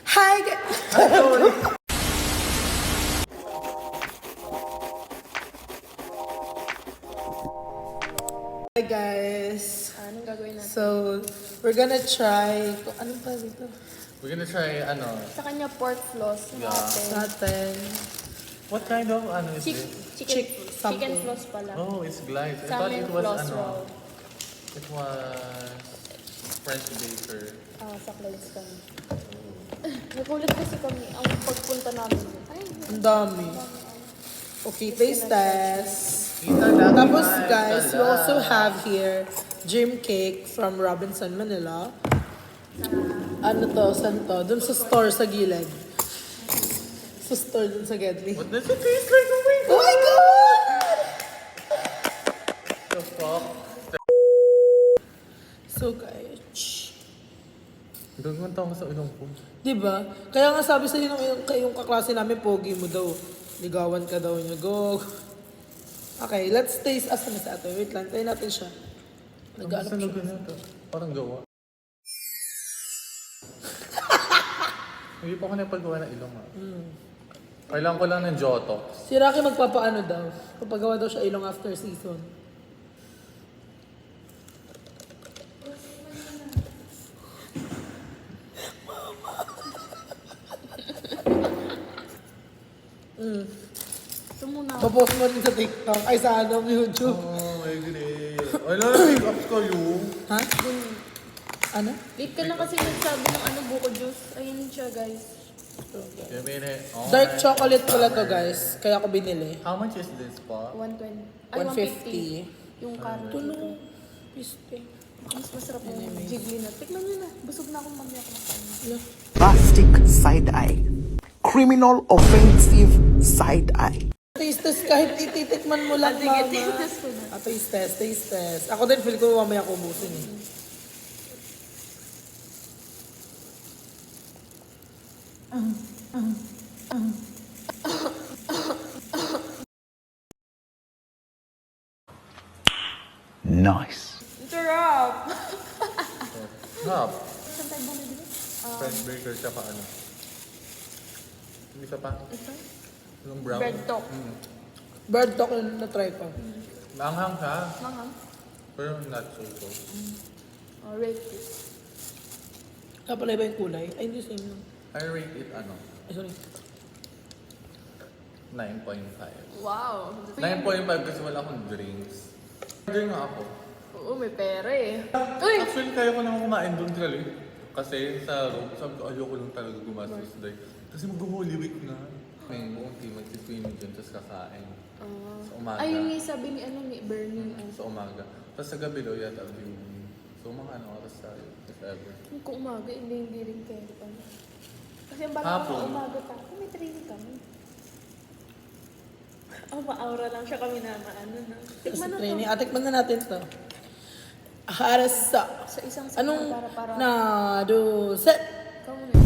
Hi guys! Hi guys! Anong gagawin natin? So, we're gonna try... Anong pa dito? We're gonna try, Sa kanya pork floss Yeah. Natin. what kind of, is Chicken, this? chicken, something. chicken floss pala. Oh, it's glide. I Sa thought amin it was, floss roll. it was French baker. Sa clothes kami. Nagulat kasi kami ang pagpunta namin. Ay, Ang dami. Okay, taste test. Kita lang, Tapos guys, guys, we also have here Dream Cake from Robinson, Manila. Ano to? Saan to? Dun sa store sa gilid. Sa store dun sa Gedli. What does it taste like? Oh my Oh my God! The fuck? So guys, shh. Gagawin tayo sa ilong ko. Diba? Kaya nga sabi sa'yo yung kaklase namin, pogi mo daw. Ligawan ka daw niya. Go. Okay, let's taste. Asan na sa ato? Wait lang, tayo natin siya. Ang Nag-ano sa siya. lugar na ito. Parang gawa. Hindi pa ako napagawa ng ilong Kailangan ko lang ng Jotox. Si Rocky magpapaano daw. Papagawa daw siya ilong after season. ito muna. Papost mo rin sa TikTok. Ay, sa YouTube. Oh, I agree. Ay, make-up kayo. Ha? Ano? Late ka na kasi nagsabi ng buko juice. Ayun siya, guys. Dark chocolate pala to, guys. Kaya ako binili. How much is this pa? 120. Ay, 150. 150. Yung carrot. Tulong. Piste. Mas masarap yung jiggly na. Tikman nyo na. Busog na akong mamaya kumakain. Plastic side eye. Criminal offensive side eye. Taste test kahit ititikman mo lang, mama. Tigas ko na. Taste test, taste test. Ako din, feel ko mamaya ko ubusin eh. Nice. Sarap! Hap. Saan tayo bumili? French baker siya pa ano. Hindi ka pa? Ito? Yung brown. Bread talk. Bird talk yung na-try ko. Manghang ka. Manghang. Pero not so. Rate this. Kaya pala iba yung kulay. Ay, hindi same lang. I rate it Ay, sorry. 9.5. Wow! 9.5 kasi wala akong drinks. Order nga ako. Oo, may pera eh. Uy! Actually, kaya ko naman kumain doon talaga. Kasi sa room, sabi ko, ayoko lang talaga gumastos doon. Kasi mag-Holy Week na. May buong team mag-swimming dyan, tapos kakain. Sa umaga. Ay, yung sabi ni Bernie. Sa umaga. Tapos sa gabi daw yata yung... So mga oras tayo, if ever. Kung umaga, hindi rin kayo. Kasi ang bala Hapon. ko umaga pa. May training kami. Ma-aura lang siya kami na maano na. Kasi Tikman na to. training. Tikman na natin to. Harasa. Sa isang Anong para na do set? Ikaw muna.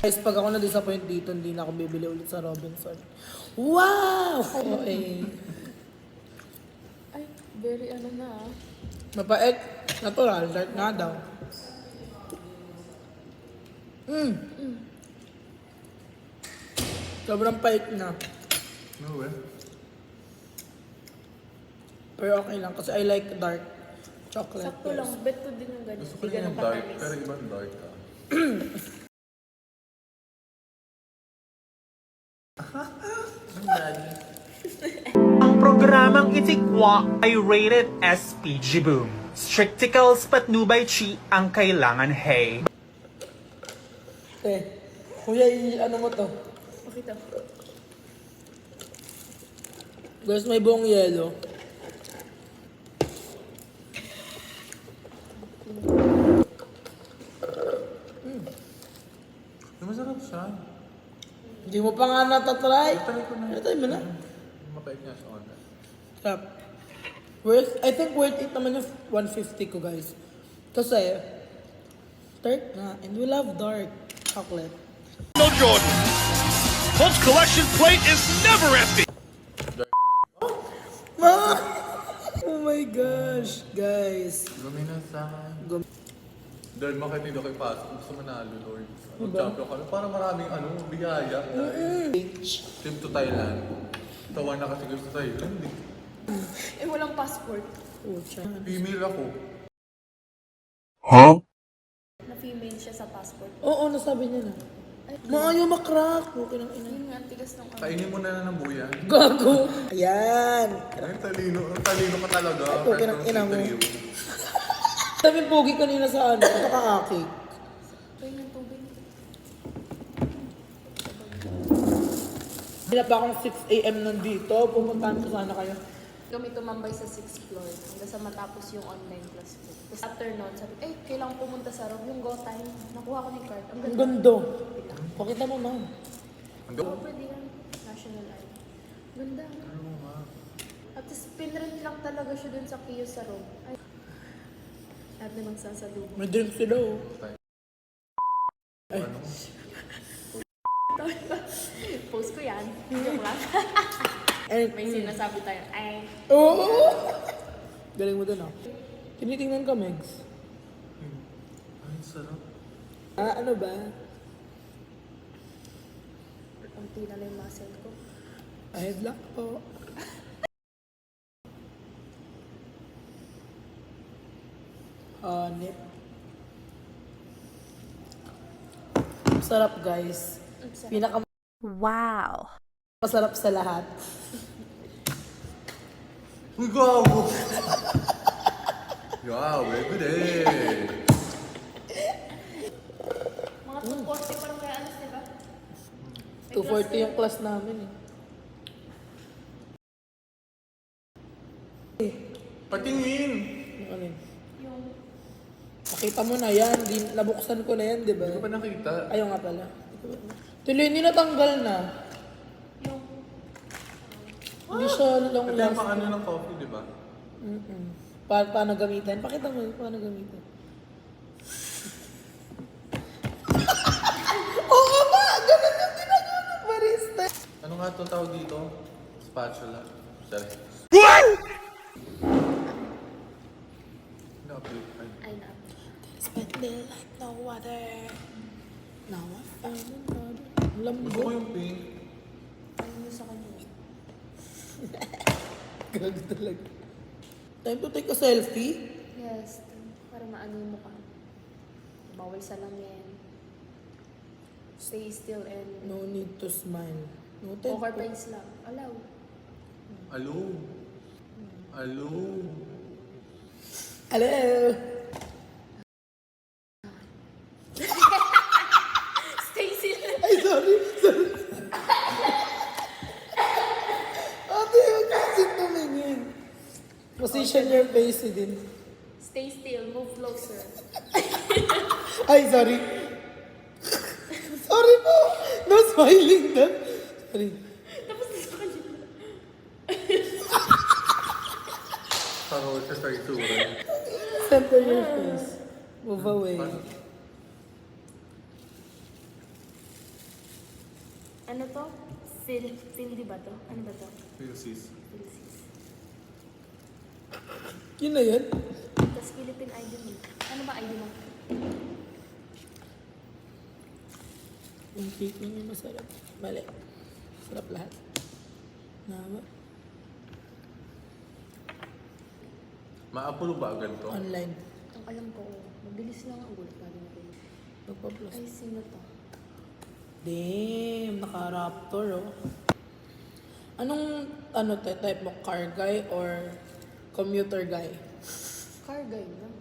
Guys, pag ako na-disappoint dito, hindi na ako bibili ulit sa Robinson. Wow! Okay. Ay, very ano na ah. Mapait. Natural. Dark nga daw. Sobrang pait na. No way. Pero okay lang kasi I like dark chocolate. Sakto lang. Bet ko din yung ganyan. Gusto ko Hindi rin ganun yung dark, katamis. pero ibang dark ka. Ang programang itikwa ay rated SPG Boom. Stricticals patnubay chi ang kailangan hey. Kuya, ano mo to? Makita. Guys, may buong yelo. Masarap siya. Hindi mo pa nga natatry. Try ko na. Try mo na. Mapait niya siya online. Sarap. I think worth it naman yung 150 ko, guys. Kasi, dark na. And we love dark chocolate. No Jordan. Colts collection plate is never empty. Oh my gosh, guys. Gumina sa akin. Lord, bakit hindi ako ipasok? Gusto manalo, Lord. Mag-champion kami. Parang maraming biyaya. Trip to Thailand. Tawa na kasi kayo sa Thailand. Eh, walang passport. Pucha. Female ako. Na female siya sa passport. Oo, nasabi niya na. Maayo makrak. Okay lang ina. Yun nga, ang tigas ng Kainin mo na ng buyan. Gago. Ayan. Ang talino ka talaga. Okay ng ina mo. Sabi pogi kanina sa ano, nakaakik. Kaya ng tubig. Hinap akong 6 a.m. nandito. Pumuntahan ko sana kayo. Kami tumambay sa 6th floor hanggang sa matapos yung online class ko. Tapos after nun, sabi, kailangan pumunta sa room. Yung go time, nakuha ko ng card. Ang Ang ganda. gando. Pakita mo, ma'am. Oo, pwede yan. National ID. Ganda. At tapos pinrint lang talaga siya dun sa kiosk sa room. Ay. At na magsasalubong. May drink sila, oh. Post ko yan. Joke lang. Ay, May sinasabi tayo. Ay. oo! Galing mo dun, ah. Tinitingnan ka, Megs. Ay, sarap. Ano ba? Unti na lang yung muscle ko. Ay, black po. Honey. Sarap, guys. Ang sarap. Pinaka Wow. masarap sa lahat. Uy, gago! Wow, very good eh. Mga 240 parang kaya alas, diba? 240 yung class namin, eh. Patingin! Yung ano yun? Yung Nakita mo na yan. Nabuksan ko na yan, di ba? Hindi ko pa nakita. Ayaw nga pala. Tuloy, hindi natanggal na. Hindi siya long Ito yung last. paano ng coffee, di ba? Paano gamitin? Pakita mo paano gamitin. Oo ba? Ganun yung ginagawa ng barista. Ano nga itong tawag dito? Spatula. Sorry. Na-update. Ay. ay na. Spending like no water. Now I found another. Gusto ko Lambot. yung pink. Ano sa kanya? Gago talaga. Time to take a selfie. Yes. Para maano yung mukha. Bawal sa lamin. Stay still and No need to smile. No poker time. face lang. Allow. Alo. Alo. Hello. Stay still. Ay, sorry. Ate, huwag kasi tumingin. Position your face din. Stay still. Move closer. Ay, sorry. Sorry po. No smiling na. Sorry. Tapos sa kanya. Parang siya sa itsura. Center your face. Move away. Ano to? Phil, di ba to? Ano ba to? Philsis. Philsis. Yun na yun. Tapos Philippine ID mo. Ano ba ID mo? Yung cake niya masarap. Mali. Sarap lahat. Nawa. Ma-approve ba agad to? Online. Ang alam ko, mabilis lang ang ulit pa rin. Magpa-plus. Ay, sino to? Damn, naka-raptor, oh. Anong, type mo? Car guy or commuter guy? Car guy lang.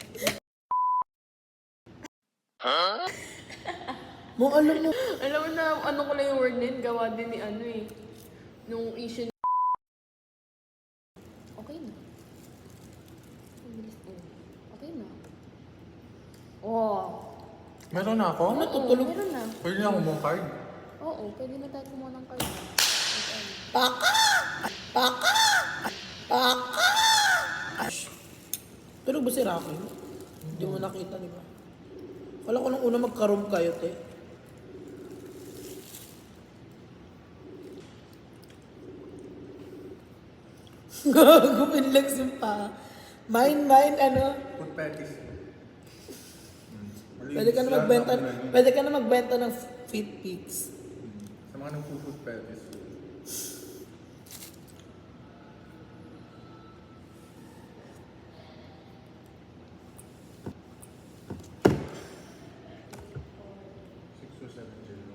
Mo, alam mo. Alam mo na, ano ko lang yung word na yun, gawa din ni ano eh. Nung Asian. Okay na. Mabilis po. Okay na. Oh. Meron na ako? Ano, tutulog? Meron na. Pwede na ako mong card? Oo, pwede na tayo kumuha ng card. Pero ba si Rocky? Hindi mo nakita, di ba? Wala ko nung una magka-room kayo, te. Gago, pinlex yung pa. Mine, ano? Food patties. Pwede ka na magbenta ng feet pics. Sa mga nag-food pelvis. Six or 7 jello.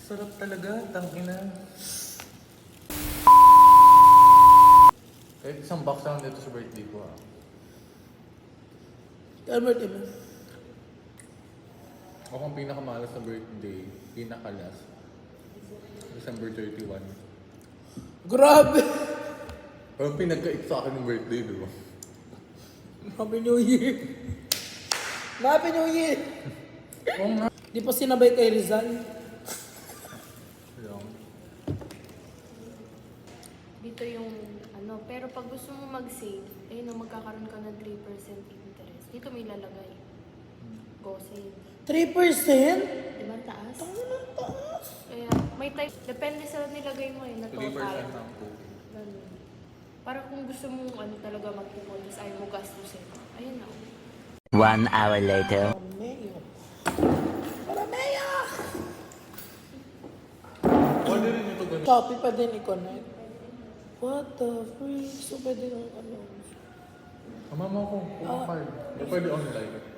Sarap talaga, tangina. Kahit isang box lang dito sa birthday ko ah. Albert, mo. Ako ang pinakamalas sa birthday, pinakalas. December 31. Grabe! Pero pinagkait sa akin ng birthday, di ba? Happy New Year! Happy New Year! Oo nga. Di pa sinabay kay Rizal. Yung, Dito yung ano, pero pag gusto mo mag-save, ayun na magkakaroon ka ng 3% interest. Dito may lalagay. Go save. 3%? Diba ang taas? Kaya may type, depende sa nilagay mo na 3% total. lang po. Ganun. Para kung gusto mo ano talaga mag-ipon, tapos ayaw mo gastusin. Ayun na. 1 hour later. Mayo. Para Mayo! Pwede rin ito ganun. Shopee pa din i-connect. What the freak? So pwede nang ano. Mama ko, card. Pwede online.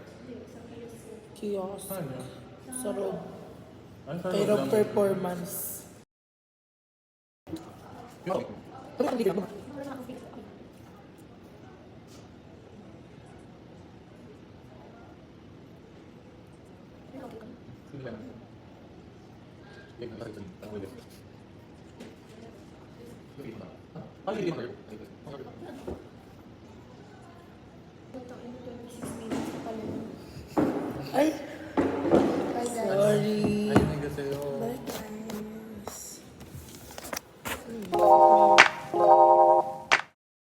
Kiosk. Saan yun? Sa road. Ay, sa Kay loob Rob lang. Performance. Sige lang. Sige lang, sige lang. Tama ulit. Sige lang. Ah, sige lang. Ay! Bye guys. Sorry. Ay, nagka sa'yo. Bye guys.